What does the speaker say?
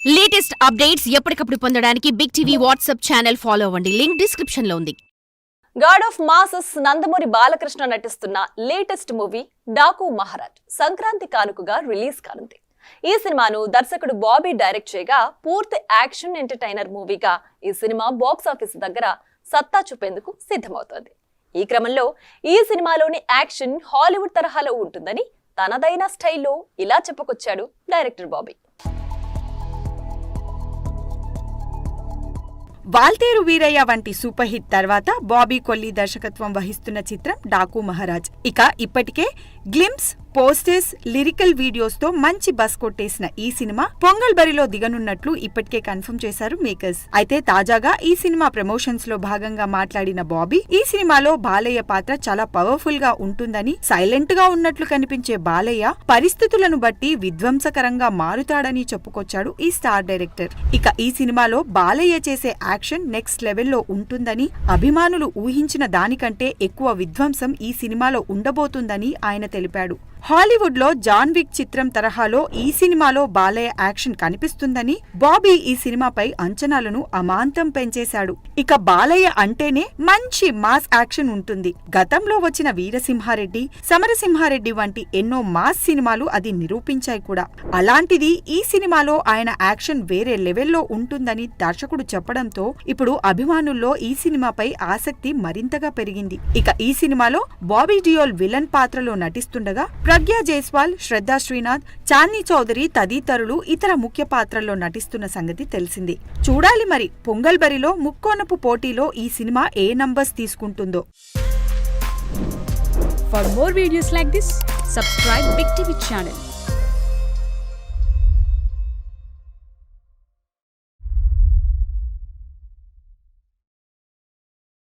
Latest updates ఎప్పటికప్పుడు పొందడానికి big TV WhatsApp channel follow అవ్వండి. లింక్ డిస్క్రిప్షన్ లో ఉంది. God of masses Nandamuri Balakrishna నటిస్తున్న లేటెస్ట్ మూవీ డాకు మహారాజ్ సంక్రాంతి కానుకగా రిలీజ్ కానుంది. ఈ సినిమాను దర్శకుడు బాబీ డైరెక్ట్ చేయగా పూర్తి యాక్షన్ ఎంటర్టైనర్ మూవీగా ఈ సినిమా బాక్స్ ఆఫీస్ దగ్గర సత్తా చూపేందుకు సిద్ధమవుతోంది. ఈ క్రమంలో ఈ సినిమాలోని యాక్షన్ హాలీవుడ్ తరహాలో ఉంటుందని తనదైన స్టైల్లో ఇలా చెప్పుకొచ్చాడు డైరెక్టర్ బాబీ. వాల్తేరు వీరయ్య వంటి సూపర్ హిట్ తర్వాత బాబీ కొల్లి దర్శకత్వం వహిస్తున్న చిత్రం డాకు మహారాజ్. ఇక ఇప్పటికే గ్లిమ్స్, పోస్టర్స్, లిరికల్ వీడియోస్ తో మంచి బస్ కొట్టేసిన ఈ సినిమా పొంగల్ బరిలో దిగనున్నట్లు ఇప్పటికే కన్ఫర్మ్ చేశారు మేకర్స్. అయితే తాజాగా ఈ సినిమా ప్రమోషన్స్ లో భాగంగా మాట్లాడిన బాబీ ఈ సినిమాలో బాలయ్య పాత్ర చాలా పవర్ఫుల్ గా ఉంటుందని, సైలెంట్ గా ఉన్నట్లు కనిపించే బాలయ్య పరిస్థితులను బట్టి విధ్వంసకరంగా మారుతాడని చెప్పుకొచ్చాడు ఈ స్టార్ డైరెక్టర్. ఇక ఈ సినిమాలో బాలయ్య చేసే యాక్షన్ నెక్స్ట్ లెవెల్లో ఉంటుందని, అభిమానులు ఊహించిన దానికంటే ఎక్కువ విధ్వంసం ఈ సినిమాలో ఉండబోతుందని ఆయన తెలిపాడు. హాలీవుడ్ లో జాన్ విక్ చిత్రం తరహాలో ఈ సినిమాలో బాలయ్య యాక్షన్ కనిపిస్తుందని బాబీ ఈ సినిమాపై అంచనాలను అమాంతం పెంచేశాడు. ఇక బాలయ్య అంటేనే మంచి మాస్ యాక్షన్ ఉంటుంది. గతంలో వచ్చిన వీరసింహారెడ్డి, సమరసింహారెడ్డి వంటి ఎన్నో మాస్ సినిమాలు అది నిరూపించాయి కూడా. అలాంటిది ఈ సినిమాలో ఆయన యాక్షన్ వేరే లెవెల్లో ఉంటుందని దర్శకుడు చెప్పడంతో ఇప్పుడు అభిమానుల్లో ఈ సినిమాపై ఆసక్తి మరింతగా పెరిగింది. ఇక ఈ సినిమాలో బాబీ డియోల్ విలన్ పాత్రలో నటిస్తుండగా ప్రజ్ఞా జైస్వాల్, శ్రద్ధా శ్రీనాథ్, చాందీ చౌదరి తదితరులు ఇతర ముఖ్య పాత్రల్లో నటిస్తున్న సంగతి తెలిసింది. చూడాలి మరి పొంగల్ బరిలో ముక్కోనపు పోటీలో ఈ సినిమా ఏ నంబర్స్ తీసుకుంటుందో. For more videos like this, subscribe Big TV channel.